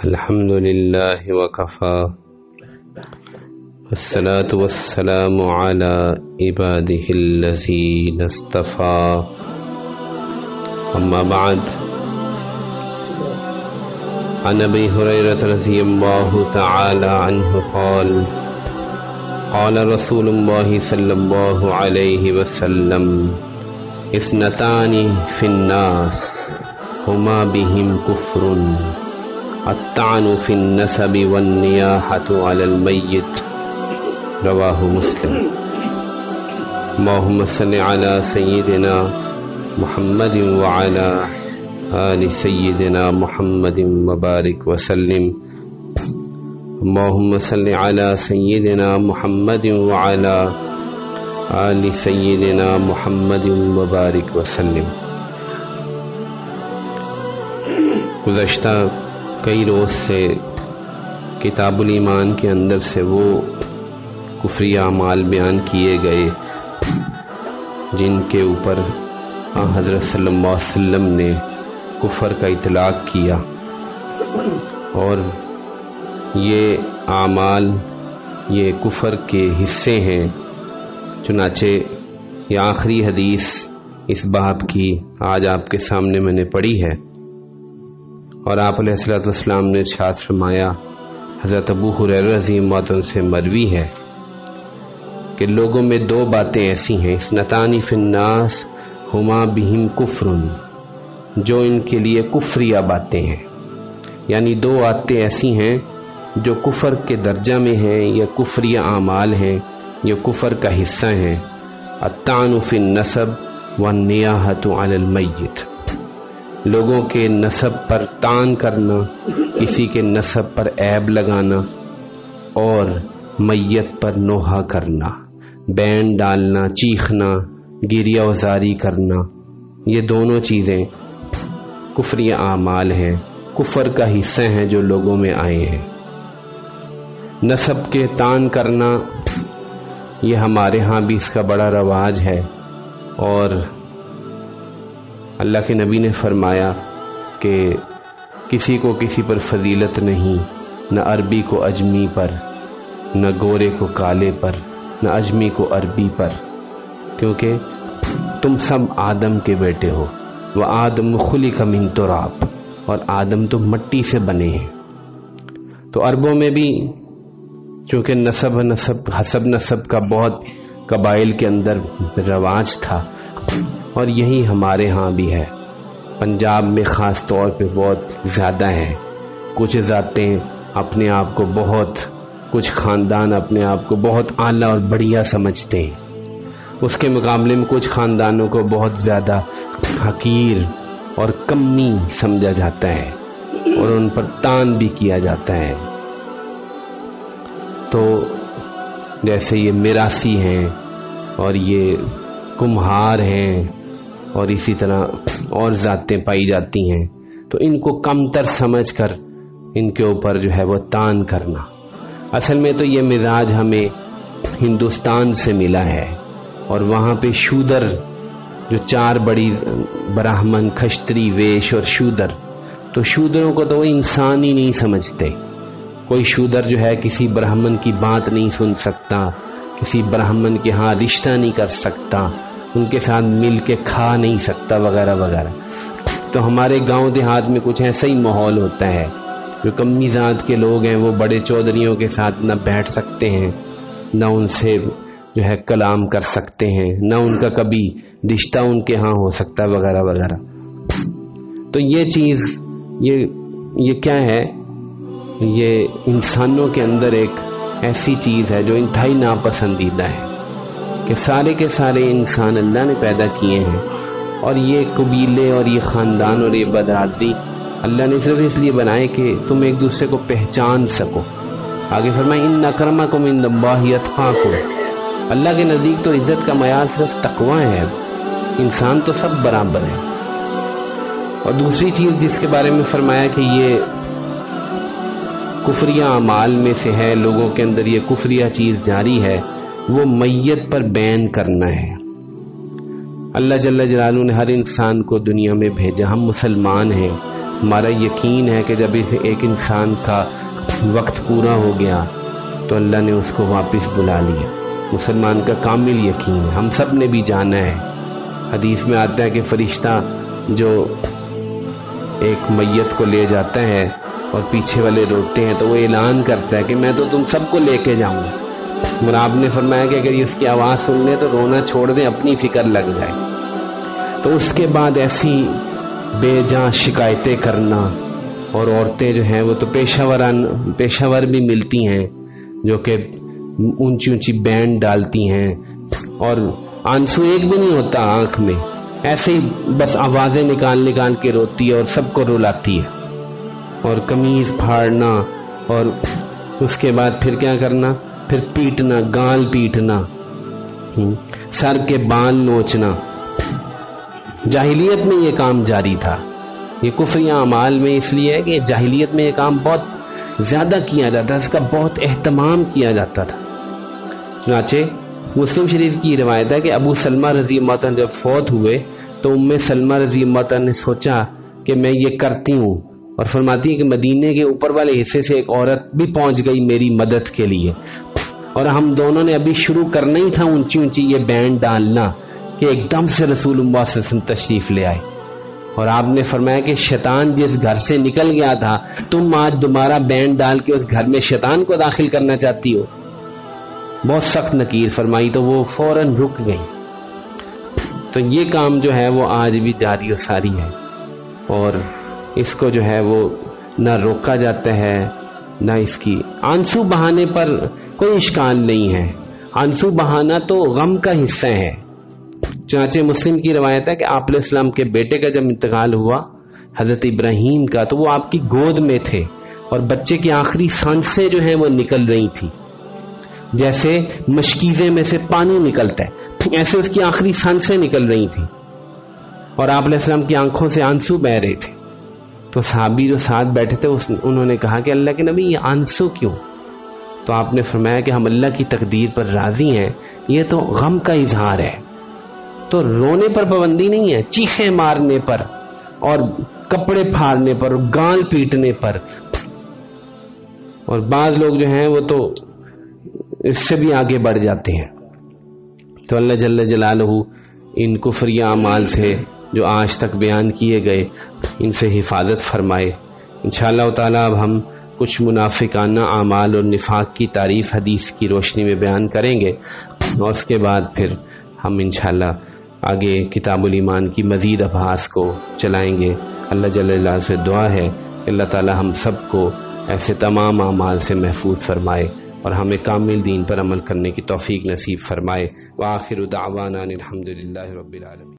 الحمد للہ وکفا والصلاة والسلام على عباده الذین اصطفى اما بعد عن ابی ہریرہ رضی اللہ تعالی عنہ قال قال رسول اللہ صلی اللہ علیہ وسلم اثنتان فی الناس ہما بہم کفر الطعن فی النسب والنیاحة علی المیت رواہ مسلم۔ اللہم صلی علی سیدنا محمد وعلی آل سیدنا محمد وبارک وسلم۔ اللہم صلی علی سیدنا محمد وعلی آل سیدنا محمد وبارک وسلم۔ گزشتہ کئی روز سے کتاب الایمان کے اندر سے وہ کفری اعمال بیان کیے گئے جن کے اوپر حضرت صلی اللہ علیہ وسلم نے کفر کا اطلاق کیا، اور یہ اعمال یہ کفر کے حصے ہیں۔ چنانچہ یہ آخری حدیث اس باب کی آج آپ کے سامنے میں نے پڑھی ہے، اور آپ علیہ الصلوۃ والسلام نے ارشاد فرمایا، حضرت ابو ہریرہ رضی اللہ عنہ سے مروی ہے کہ لوگوں میں دو باتیں ایسی ہیں، اثنتان فی الناس ہما بہم کفر، جو ان کے لیے کفریہ باتیں ہیں، یعنی دو باتیں ایسی ہیں جو کفر کے درجہ میں ہیں یا کفریہ اعمال ہیں یا کفر کا حصہ ہیں۔ الطعن فی النسب والنیاحۃ علی المیت، لوگوں کے نسب پر طعن کرنا، کسی کے نسب پر عیب لگانا، اور میت پر نوحہ کرنا، بین ڈالنا، چیخنا، گریہ وزاری کرنا، یہ دونوں چیزیں کفری اعمال ہیں، کفر کا حصہ ہیں جو لوگوں میں آئے ہیں۔ نسب کے طعن کرنا یہ ہمارے ہاں بھی اس کا بڑا رواج ہے، اور اللہ کے نبی نے فرمایا کہ کسی کو کسی پر فضیلت نہیں، نہ عربی کو اجمی پر، نہ گورے کو کالے پر، نہ اجمی کو عربی پر، کیونکہ تم سب آدم کے بیٹے ہو، وآدم خلق من تراب، اور آدم تو مٹی سے بنے ہیں۔ تو عربوں میں بھی چونکہ حسب نسب کا بہت قبائل کے اندر رواج تھا، اور یہی ہمارے ہاں بھی ہے، پنجاب میں خاص طور پہ بہت زیادہ ہے۔ کچھ ذاتیں اپنے آپ کو بہت، کچھ خاندان اپنے آپ کو بہت اعلیٰ اور بڑھیا سمجھتے ہیں، اس کے مقابلے میں کچھ خاندانوں کو بہت زیادہ حقیر اور کمی سمجھا جاتا ہے، اور ان پر طعن بھی کیا جاتا ہے۔ تو جیسے یہ میراثی ہیں، اور یہ کمہار ہیں، اور اسی طرح اور ذاتیں پائی جاتی ہیں، تو ان کو کم تر سمجھ کر ان کے اوپر جو ہے وہ طعن کرنا۔ اصل میں تو یہ مزاج ہمیں ہندوستان سے ملا ہے، اور وہاں پہ شودر جو چار بڑی براہمن، کھشتری، ویش اور شودر، تو شودروں کو تو وہ انسان ہی نہیں سمجھتے۔ کوئی شودر جو ہے کسی برہمن کی بات نہیں سن سکتا، کسی برہمن کے ہاں رشتہ نہیں کر سکتا، ان کے ساتھ مل کے کھا نہیں سکتا، وغیرہ وغیرہ۔ تو ہمارے گاؤں دیہات میں کچھ ایسا ہی ماحول ہوتا ہے، جو کمی ذات کے لوگ ہیں وہ بڑے چودھریوں کے ساتھ نہ بیٹھ سکتے ہیں، نہ ان سے جو ہے کلام کر سکتے ہیں، نہ ان کا کبھی رشتہ ان کے ہاں ہو سکتا ہے، وغیرہ وغیرہ۔ تو یہ چیز یہ کیا ہے؟ یہ انسانوں کے اندر ایک ایسی چیز ہے جو انتہائی ناپسندیدہ ہے کہ سارے کے سارے انسان اللہ نے پیدا کیے ہیں، اور یہ قبیلے اور یہ خاندان اور یہ برادری اللہ نے صرف اس لیے بنائے کہ تم ایک دوسرے کو پہچان سکو۔ آگے فرمائے ان اکرمکم عند اللہ اتقاکم، اللہ کے نزدیک تو عزت کا معیار صرف تقوی ہے، انسان تو سب برابر ہے۔ اور دوسری چیز جس کے بارے میں فرمایا کہ یہ کفریہ اعمال میں سے ہے، لوگوں کے اندر یہ کفریہ چیز جاری ہے، وہ میت پر بین کرنا ہے۔ اللہ جل جلالہ نے ہر انسان کو دنیا میں بھیجا، ہم مسلمان ہیں، ہمارا یقین ہے کہ جب ایک انسان کا وقت پورا ہو گیا تو اللہ نے اس کو واپس بلا لیا۔ مسلمان کا کامل یقین ہے، ہم سب نے بھی جانا ہے۔ حدیث میں آتا ہے کہ فرشتہ جو ایک میت کو لے جاتا ہے اور پیچھے والے روتے ہیں تو وہ اعلان کرتا ہے کہ میں تو تم سب کو لے کے جاؤں گا۔ اور آپ نے فرمایا کہ اگر اس کی آواز سن لیں تو رونا چھوڑ دیں، اپنی فکر لگ جائے۔ تو اس کے بعد ایسی بے جان شکایتیں کرنا، اور عورتیں جو ہیں وہ تو پیشہ ور بھی ملتی ہیں جو کہ اونچی اونچی بینڈ ڈالتی ہیں، اور آنسو ایک بھی نہیں ہوتا آنکھ میں، ایسے ہی بس آوازیں نکال کے روتی ہے اور سب کو رلاتی ہے۔ اور قمیض پھاڑنا، اور اس کے بعد پھر کیا کرنا، پھر پیٹنا، گال پیٹنا، سر کے بال نوچنا۔ جاہلیت میں یہ کام جاری تھا، یہ کفریہ اعمال میں اس لیے ہے کہ جاہلیت میں یہ کام بہت زیادہ کیا جاتا، اس کا بہت اہتمام کیا جاتا تھا۔ چنانچہ مسلم شریف کی روایت ہے کہ ابو سلمہ رضی اللہ عنہ جب فوت ہوئے تو ام سلمہ رضی اللہ عنہ نے سوچا کہ میں یہ کرتی ہوں، اور فرماتی ہے کہ مدینے کے اوپر والے حصے سے ایک عورت بھی پہنچ گئی میری مدد کے لیے، اور ہم دونوں نے ابھی شروع کرنا ہی تھا اونچی اونچی یہ بینڈ ڈالنا کہ ایک دم سے رسول اللہ صلی اللہ علیہ وسلم تشریف لے آئے، اور آپ نے فرمایا کہ شیطان جس گھر سے نکل گیا تھا تم آج دوبارہ بینڈ ڈال کے اس گھر میں شیطان کو داخل کرنا چاہتی ہو۔ بہت سخت نکیر فرمائی تو وہ فوراً رک گئی۔ تو یہ کام جو ہے وہ آج بھی جاری و ساری ہے، اور اس کو جو ہے وہ نہ روکا جاتا ہے نہ اس کی۔ آنسو بہانے پر کوئی اشکال نہیں ہے، آنسو بہانا تو غم کا حصہ ہے۔ چنانچہ مسلم کی روایت ہے کہ آپ علیہ السلام کے بیٹے کا جب انتقال ہوا حضرت ابراہیم کا، تو وہ آپ کی گود میں تھے اور بچے کی آخری سانسیں جو ہیں وہ نکل رہی تھی، جیسے مشکیزے میں سے پانی نکلتا ہے ایسے اس کی آخری سانسیں نکل رہی تھی، اور آپ علیہ السلام کی آنکھوں سے آنسو بہ رہے تھے۔ تو صحابی جو ساتھ بیٹھے تھے انہوں نے کہا کہ اللہ کے نبی یہ آنسو کیوں؟ تو آپ نے فرمایا کہ ہم اللہ کی تقدیر پر راضی ہیں، یہ تو غم کا اظہار ہے۔ تو رونے پر پابندی نہیں ہے، چیخیں مارنے پر اور کپڑے پھاڑنے پر اور گال پیٹنے پر، اور بعض لوگ جو ہیں وہ تو اس سے بھی آگے بڑھ جاتے ہیں۔ تو اللہ جل جلالہ ان کفریہ اعمال سے جو آج تک بیان کیے گئے ان سے حفاظت فرمائے۔ انشاءاللہ تعالی اب ہم کچھ منافقانہ اعمال اور نفاق کی تعریف حدیث کی روشنی میں بیان کریں گے، اور اس کے بعد پھر ہم انشاءاللہ آگے کتاب الایمان کی مزید ابحاث کو چلائیں گے۔ اللہ جل جلالہ سے دعا ہے کہ اللہ تعالی ہم سب کو ایسے تمام اعمال سے محفوظ فرمائے اور ہمیں کامل دین پر عمل کرنے کی توفیق نصیب فرمائے۔ وآخر دعوانا الحمدللہ رب العالمین۔